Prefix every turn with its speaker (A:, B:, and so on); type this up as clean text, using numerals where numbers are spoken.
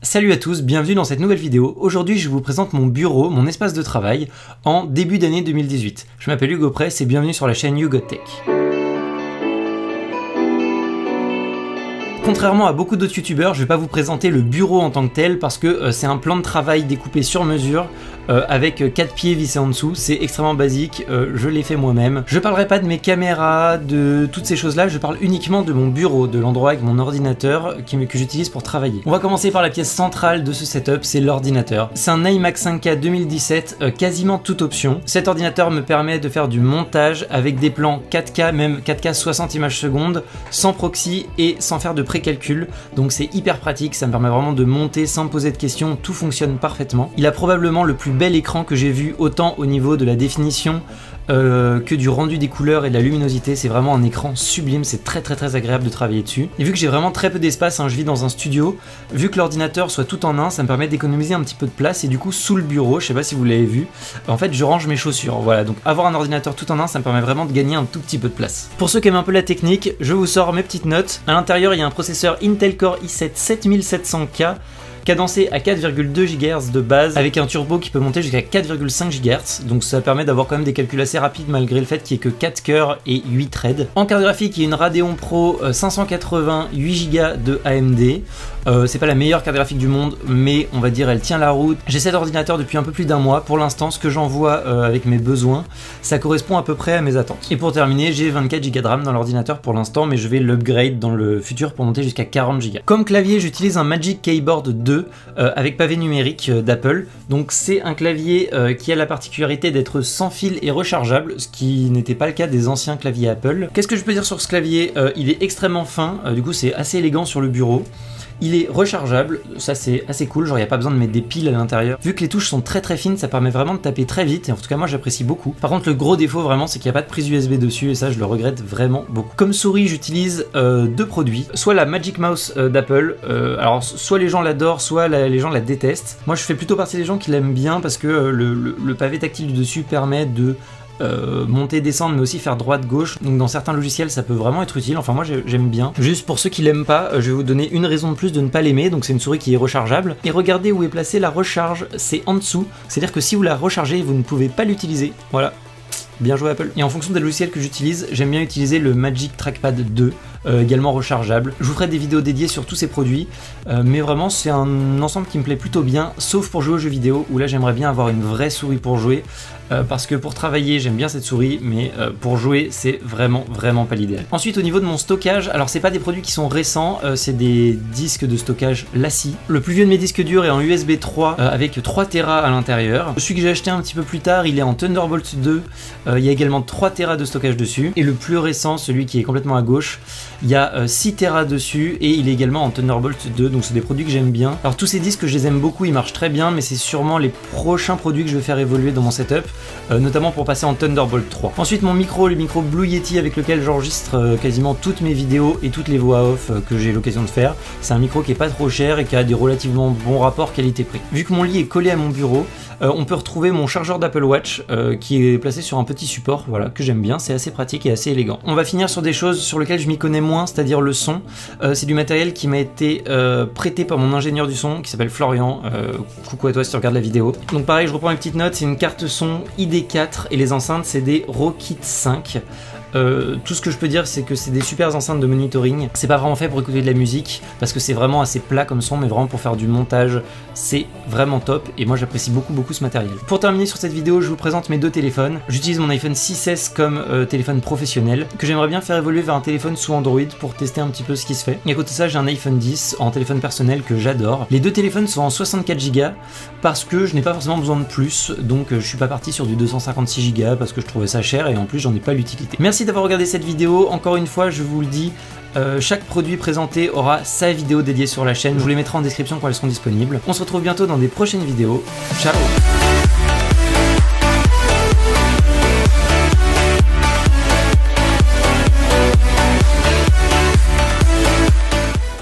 A: Salut à tous, bienvenue dans cette nouvelle vidéo. Aujourd'hui je vous présente mon bureau, mon espace de travail en début d'année 2018. Je m'appelle Hugo Press et bienvenue sur la chaîne Hugo Tech. Contrairement à beaucoup d'autres youtubeurs, je vais pas vous présenter le bureau en tant que tel parce que c'est un plan de travail découpé sur mesure avec 4 pieds vissés en dessous. C'est extrêmement basique, je l'ai fait moi-même. Je parlerai pas de mes caméras, de toutes ces choses-là, je parle uniquement de mon bureau, de l'endroit avec mon ordinateur que j'utilise pour travailler. On va commencer par la pièce centrale de ce setup, c'est l'ordinateur. C'est un iMac 5K 2017, quasiment toute option. Cet ordinateur me permet de faire du montage avec des plans 4K, même 4K 60 images secondes, sans proxy et sans faire de pré-calcul. Donc c'est hyper pratique, ça me permet vraiment de monter sans me poser de questions, tout fonctionne parfaitement. Il a probablement le plus bel écran que j'ai vu, autant au niveau de la définition que du rendu des couleurs et de la luminosité. C'est vraiment un écran sublime, c'est très agréable de travailler dessus. Et vu que j'ai vraiment très peu d'espace, je vis dans un studio, vu que l'ordinateur soit tout en un, ça me permet d'économiser un petit peu de place. Et du coup sous le bureau, je sais pas si vous l'avez vu, en fait je range mes chaussures, voilà. Donc avoir un ordinateur tout en un, ça me permet vraiment de gagner un tout petit peu de place. Pour ceux qui aiment un peu la technique, je vous sors mes petites notes. À l'intérieur il y a un processeur Intel Core i7 7700K cadencé à 4,2 GHz de base, avec un turbo qui peut monter jusqu'à 4,5 GHz, donc ça permet d'avoir quand même des calculs assez rapides malgré le fait qu'il n'y ait que 4 cœurs et 8 threads. En carte graphique, il y a une Radeon Pro 580 8 Go de AMD. C'est pas la meilleure carte graphique du monde, mais on va dire elle tient la route. J'ai cet ordinateur depuis un peu plus d'un mois. Pour l'instant, ce que j'en vois avec mes besoins, ça correspond à peu près à mes attentes. Et pour terminer, j'ai 24 Go de RAM dans l'ordinateur pour l'instant, mais je vais l'upgrade dans le futur pour monter jusqu'à 40 Go. Comme clavier, j'utilise un Magic Keyboard 2 avec pavé numérique d'Apple. Donc c'est un clavier qui a la particularité d'être sans fil et rechargeable, ce qui n'était pas le cas des anciens claviers Apple. Qu'est-ce que je peux dire sur ce clavier? Il est extrêmement fin, du coup c'est assez élégant sur le bureau. Il est rechargeable, ça c'est assez cool, genre il n'y a pas besoin de mettre des piles à l'intérieur. Vu que les touches sont très fines, ça permet vraiment de taper très vite, et en tout cas moi j'apprécie beaucoup. Par contre le gros défaut vraiment c'est qu'il n'y a pas de prise USB dessus, et ça je le regrette vraiment beaucoup. Comme souris j'utilise deux produits, soit la Magic Mouse d'Apple, alors soit les gens l'adorent, soit les gens la détestent. Moi je fais plutôt partie des gens qui l'aiment bien parce que le pavé tactile du dessus permet de monter, descendre, mais aussi faire droite, gauche. Donc dans certains logiciels ça peut vraiment être utile, enfin moi j'aime bien. Juste pour ceux qui l'aiment pas, je vais vous donner une raison de plus de ne pas l'aimer. Donc c'est une souris qui est rechargeable. Et regardez où est placée la recharge, c'est en dessous. C'est-à-dire que si vous la rechargez, vous ne pouvez pas l'utiliser. Voilà. Bien joué Apple. Et en fonction des logiciels que j'utilise, j'aime bien utiliser le Magic Trackpad 2, également rechargeable. Je vous ferai des vidéos dédiées sur tous ces produits, mais vraiment c'est un ensemble qui me plaît plutôt bien, sauf pour jouer aux jeux vidéo, où là j'aimerais bien avoir une vraie souris pour jouer, parce que pour travailler j'aime bien cette souris, mais pour jouer c'est vraiment pas l'idéal. Ensuite au niveau de mon stockage, alors c'est pas des produits qui sont récents, c'est des disques de stockage LaCie. Le plus vieux de mes disques durs est en USB 3 avec 3 Tera à l'intérieur. Celui que j'ai acheté un petit peu plus tard, il est en Thunderbolt 2, il y a également 3 Tera de stockage dessus. Et le plus récent, celui qui est complètement à gauche, il y a 6 Tera dessus et il est également en Thunderbolt 2, donc c'est des produits que j'aime bien. Alors tous ces disques je les aime beaucoup, ils marchent très bien, mais c'est sûrement les prochains produits que je vais faire évoluer dans mon setup, notamment pour passer en Thunderbolt 3. Ensuite mon micro, le micro Blue Yeti avec lequel j'enregistre quasiment toutes mes vidéos et toutes les voix off que j'ai l'occasion de faire. C'est un micro qui est pas trop cher et qui a des relativement bons rapports qualité-prix. Vu que mon lit est collé à mon bureau, on peut retrouver mon chargeur d'Apple Watch qui est placé sur un petit support, voilà, que j'aime bien, c'est assez pratique et assez élégant. On va finir sur des choses sur lesquelles je m'y connais moins, c'est-à-dire le son. C'est du matériel qui m'a été prêté par mon ingénieur du son qui s'appelle Florian. Coucou à toi si tu regardes la vidéo. Donc pareil, je reprends mes petites notes, c'est une carte son ID4 et les enceintes c'est des Rokit 5. Tout ce que je peux dire c'est que c'est des super enceintes de monitoring. C'est pas vraiment fait pour écouter de la musique parce que c'est vraiment assez plat comme son, mais vraiment pour faire du montage c'est vraiment top et moi j'apprécie beaucoup ce matériel. Pour terminer sur cette vidéo, je vous présente mes deux téléphones. J'utilise mon iPhone 6S comme téléphone professionnel que j'aimerais bien faire évoluer vers un téléphone sous Android pour tester un petit peu ce qui se fait. Et à côté de ça j'ai un iPhone 10 en téléphone personnel que j'adore. Les deux téléphones sont en 64 Go parce que je n'ai pas forcément besoin de plus, donc je suis pas parti sur du 256 Go parce que je trouvais ça cher et en plus j'en ai pas l'utilité. Merci d'avoir regardé cette vidéo, encore une fois je vous le dis, chaque produit présenté aura sa vidéo dédiée sur la chaîne, je vous les mettrai en description quand elles seront disponibles. On se retrouve bientôt dans des prochaines vidéos, ciao.